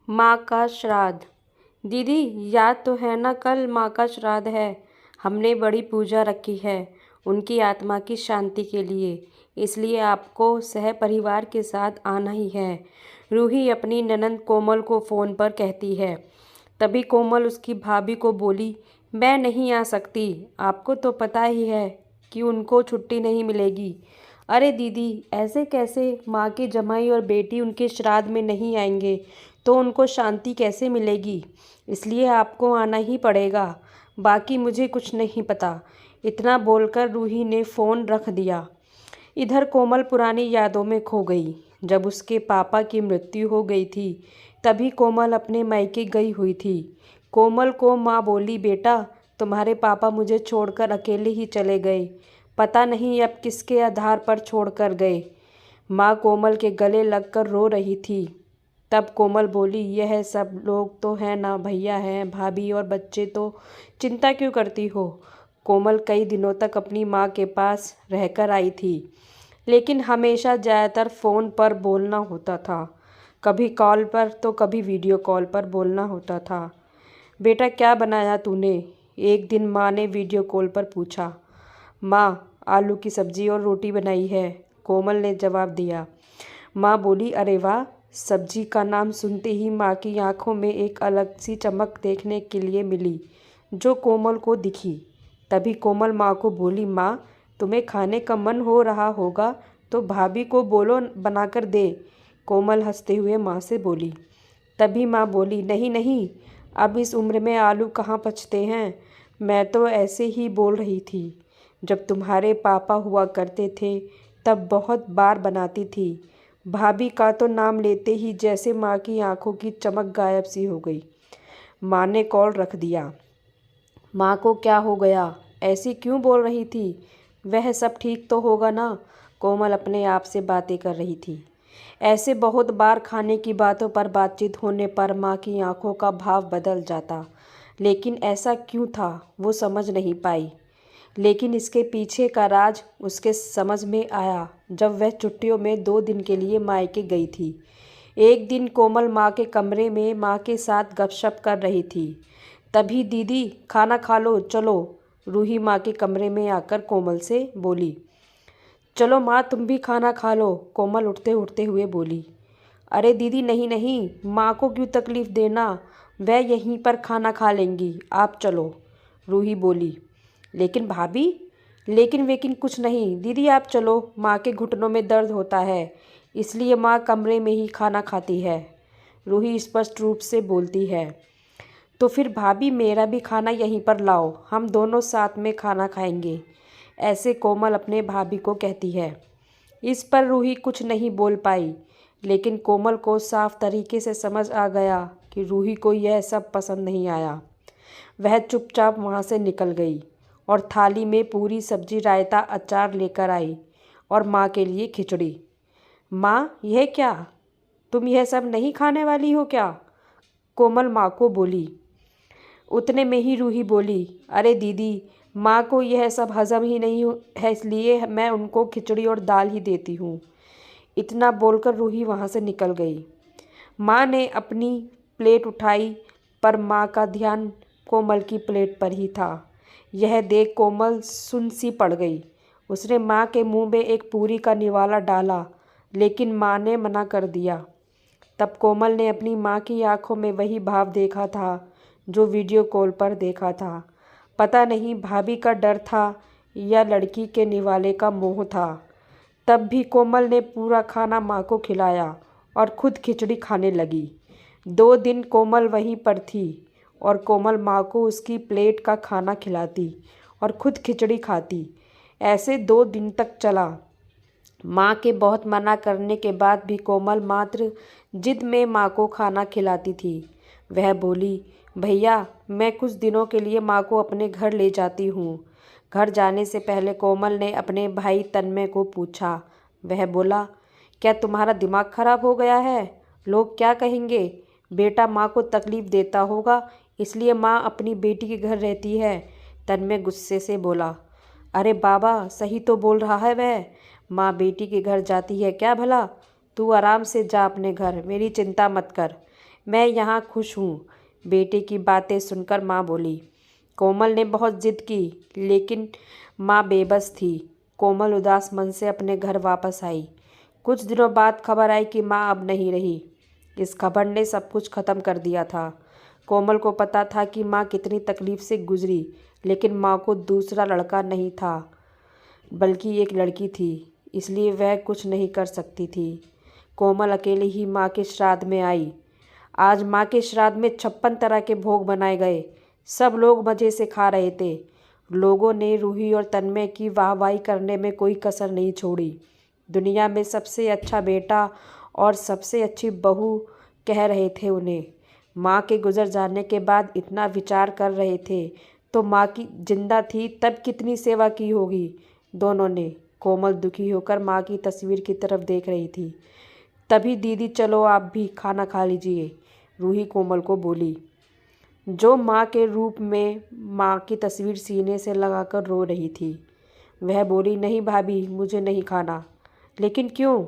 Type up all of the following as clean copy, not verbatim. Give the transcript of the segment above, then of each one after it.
माँ का श्राद्ध। दीदी याद तो है ना, कल माँ का श्राद्ध है। हमने बड़ी पूजा रखी है उनकी आत्मा की शांति के लिए, इसलिए आपको सह परिवार के साथ आना ही है। रूही अपनी ननंद कोमल को फ़ोन पर कहती है। तभी कोमल उसकी भाभी को बोली, मैं नहीं आ सकती, आपको तो पता ही है कि उनको छुट्टी नहीं मिलेगी। अरे दीदी, ऐसे कैसे? माँ के जमाई और बेटी उनके श्राद्ध में नहीं आएंगे तो उनको शांति कैसे मिलेगी? इसलिए आपको आना ही पड़ेगा, बाकी मुझे कुछ नहीं पता। इतना बोलकर रूही ने फ़ोन रख दिया। इधर कोमल पुरानी यादों में खो गई। जब उसके पापा की मृत्यु हो गई थी तभी कोमल अपने मायके गई हुई थी। कोमल को माँ बोली, बेटा तुम्हारे पापा मुझे छोड़कर अकेले ही चले गए, पता नहीं अब किसके आधार पर छोड़कर गए। माँ कोमल के गले लगकर रो रही थी। तब कोमल बोली, यह सब लोग तो हैं ना, भैया हैं, भाभी और बच्चे, तो चिंता क्यों करती हो? कोमल कई दिनों तक अपनी माँ के पास रहकर आई थी, लेकिन हमेशा ज़्यादातर फ़ोन पर बोलना होता था। कभी कॉल पर तो कभी वीडियो कॉल पर बोलना होता था। बेटा क्या बनाया तूने? एक दिन माँ ने वीडियो कॉल पर पूछा। माँ, आलू की सब्ज़ी और रोटी बनाई है, कोमल ने जवाब दिया। माँ बोली, अरे वाह! सब्जी का नाम सुनते ही माँ की आंखों में एक अलग सी चमक देखने के लिए मिली, जो कोमल को दिखी। तभी कोमल माँ को बोली, माँ तुम्हें खाने का मन हो रहा होगा तो भाभी को बोलो बनाकर दे। कोमल हंसते हुए माँ से बोली। तभी माँ बोली, नहीं नहीं, अब इस उम्र में आलू कहाँ पचते हैं, मैं तो ऐसे ही बोल रही थी। जब तुम्हारे पापा हुआ करते थे तब बहुत बार बनाती थी। भाभी का तो नाम लेते ही जैसे माँ की आंखों की चमक गायब सी हो गई। माँ ने कॉल रख दिया। माँ को क्या हो गया? ऐसी क्यों बोल रही थी? वह सब ठीक तो होगा ना? कोमल अपने आप से बातें कर रही थी। ऐसे बहुत बार खाने की बातों पर बातचीत होने पर माँ की आंखों का भाव बदल जाता, लेकिन ऐसा क्यों था वो समझ नहीं पाई। लेकिन इसके पीछे का राज उसके समझ में आया जब वह छुट्टियों में 2 दिन के लिए मायके गई थी। एक दिन कोमल माँ के कमरे में माँ के साथ गपशप कर रही थी। तभी दीदी खाना खा लो चलो, रूही माँ के कमरे में आकर कोमल से बोली। चलो माँ तुम भी खाना खा लो, कोमल उठते उठते हुए बोली। अरे दीदी नहीं नहीं, माँ को क्यों तकलीफ़ देना, वह यहीं पर खाना खा लेंगी, आप चलो, रूही बोली। लेकिन भाभी, लेकिन वेकिन कुछ नहीं, दीदी आप चलो, माँ के घुटनों में दर्द होता है, इसलिए माँ कमरे में ही खाना खाती है, रूही स्पष्ट रूप से बोलती है। तो फिर भाभी मेरा भी खाना यहीं पर लाओ, हम दोनों साथ में खाना खाएंगे, ऐसे कोमल अपने भाभी को कहती है। इस पर रूही कुछ नहीं बोल पाई, लेकिन कोमल को साफ तरीके से समझ आ गया कि रूही को यह सब पसंद नहीं आया। वह चुपचाप वहाँ से निकल गई और थाली में पूरी सब्जी, रायता, अचार लेकर आई और माँ के लिए खिचड़ी। माँ यह क्या, तुम यह सब नहीं खाने वाली हो क्या? कोमल माँ को बोली। उतने में ही रूही बोली, अरे दीदी, माँ को यह सब हज़म ही नहीं है, इसलिए मैं उनको खिचड़ी और दाल ही देती हूँ। इतना बोलकर रूही वहाँ से निकल गई। माँ ने अपनी प्लेट उठाई पर माँ का ध्यान कोमल की प्लेट पर ही था। यह देख कोमल सुन्न सी पड़ गई। उसने माँ के मुंह में एक पूरी का निवाला डाला, लेकिन माँ ने मना कर दिया। तब कोमल ने अपनी माँ की आंखों में वही भाव देखा था जो वीडियो कॉल पर देखा था। पता नहीं भाभी का डर था या लड़की के निवाले का मोह था। तब भी कोमल ने पूरा खाना माँ को खिलाया और खुद खिचड़ी खाने लगी। 2 दिन कोमल वहीं पर थी और कोमल माँ को उसकी प्लेट का खाना खिलाती और खुद खिचड़ी खाती। ऐसे 2 दिन तक चला। माँ के बहुत मना करने के बाद भी कोमल मात्र जिद में माँ को खाना खिलाती थी। वह बोली, भैया मैं कुछ दिनों के लिए माँ को अपने घर ले जाती हूँ। घर जाने से पहले कोमल ने अपने भाई तन्मय को पूछा। वह बोला, क्या तुम्हारा दिमाग खराब हो गया है? लोग क्या कहेंगे? बेटा माँ को तकलीफ़ देता होगा, इसलिए माँ अपनी बेटी के घर रहती है, तन्मय गुस्से से बोला। अरे बाबा, सही तो बोल रहा है वह, माँ बेटी के घर जाती है क्या भला? तू आराम से जा अपने घर, मेरी चिंता मत कर। मैं यहाँ खुश हूँ। बेटे की बातें सुनकर माँ बोली। कोमल ने बहुत जिद की, लेकिन माँ बेबस थी। कोमल उदास मन से अपने घर वापस आई। कुछ दिनों बाद खबर आई कि माँ अब नहीं रही। इस खबर ने सब कुछ खत्म कर दिया था। कोमल को पता था कि माँ कितनी तकलीफ से गुजरी, लेकिन माँ को दूसरा लड़का नहीं था, बल्कि एक लड़की थी, इसलिए वह कुछ नहीं कर सकती थी। कोमल अकेली ही माँ के श्राद्ध में आई। आज माँ के श्राद्ध में 56 तरह के भोग बनाए गए। सब लोग मज़े से खा रहे थे। लोगों ने रूही और तन्मय की वाहवाही करने में कोई कसर नहीं छोड़ी। दुनिया में सबसे अच्छा बेटा और सबसे अच्छी बहू कह रहे थे उन्हें। माँ के गुजर जाने के बाद इतना विचार कर रहे थे, तो माँ की जिंदा थी तब कितनी सेवा की होगी दोनों ने। कोमल दुखी होकर माँ की तस्वीर की तरफ देख रही थी। तभी दीदी, चलो आप भी खाना खा लीजिए, रूही कोमल को बोली, जो माँ के रूप में माँ की तस्वीर सीने से लगाकर रो रही थी। वह बोली, नहीं भाभी, मुझे नहीं खाना। लेकिन क्यों?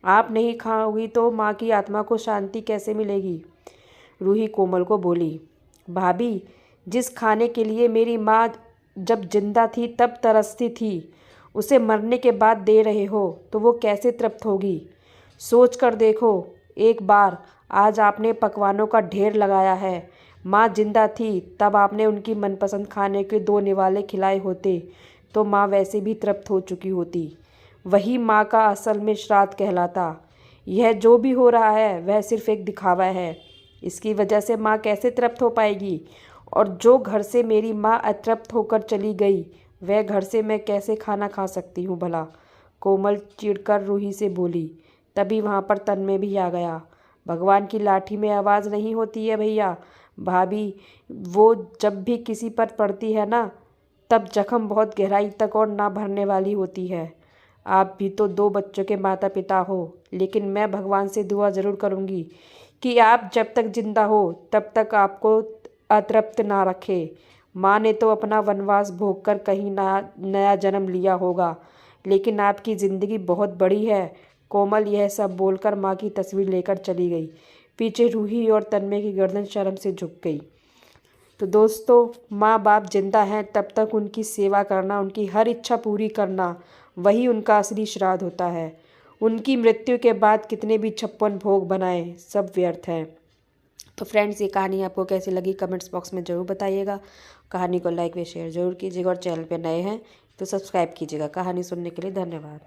आप नहीं खाओगी तो माँ की आत्मा को शांति कैसे मिलेगी? रूही कोमल को बोली, भाभी, जिस खाने के लिए मेरी माँ जब जिंदा थी तब तरसती थी, उसे मरने के बाद दे रहे हो तो वो कैसे तृप्त होगी? सोच कर देखो एक बार। आज आपने पकवानों का ढेर लगाया है। माँ जिंदा थी तब आपने उनकी मनपसंद खाने के 2 निवाले खिलाए होते तो माँ वैसे भी तृप्त हो चुकी होती। वही माँ का असल में श्राद्ध कहलाता। यह जो भी हो रहा है वह सिर्फ एक दिखावा है। इसकी वजह से माँ कैसे तृप्त हो पाएगी? और जो घर से मेरी माँ अतृप्त होकर चली गई, वह घर से मैं कैसे खाना खा सकती हूँ भला? कोमल चिढ़कर रूही से बोली। तभी वहाँ पर तन्मय भी आ गया। भगवान की लाठी में आवाज़ नहीं होती है भैया। भाभी, वो जब भी किसी पर पड़ती है ना, तब जख्म बहुत गहराई तक और ना भरने वाली होती है। आप भी तो 2 बच्चों के माता पिता हो, लेकिन मैं भगवान से दुआ ज़रूर करूँगी कि आप जब तक जिंदा हो तब तक आपको अतृप्त ना रखे। माँ ने तो अपना वनवास भोग कर कहीं नया जन्म लिया होगा, लेकिन आपकी ज़िंदगी बहुत बड़ी है। कोमल यह सब बोलकर माँ की तस्वीर लेकर चली गई। पीछे रूही और तन्मय की गर्दन शर्म से झुक गई। तो दोस्तों, माँ बाप जिंदा हैं तब तक उनकी सेवा करना, उनकी हर इच्छा पूरी करना, वही उनका असली श्राद्ध होता है। उनकी मृत्यु के बाद कितने भी 56 भोग बनाए, सब व्यर्थ हैं। तो फ्रेंड्स, ये कहानी आपको कैसी लगी कमेंट्स बॉक्स में ज़रूर बताइएगा। कहानी को लाइक व शेयर ज़रूर कीजिएगा और चैनल पर नए हैं तो सब्सक्राइब कीजिएगा। कहानी सुनने के लिए धन्यवाद।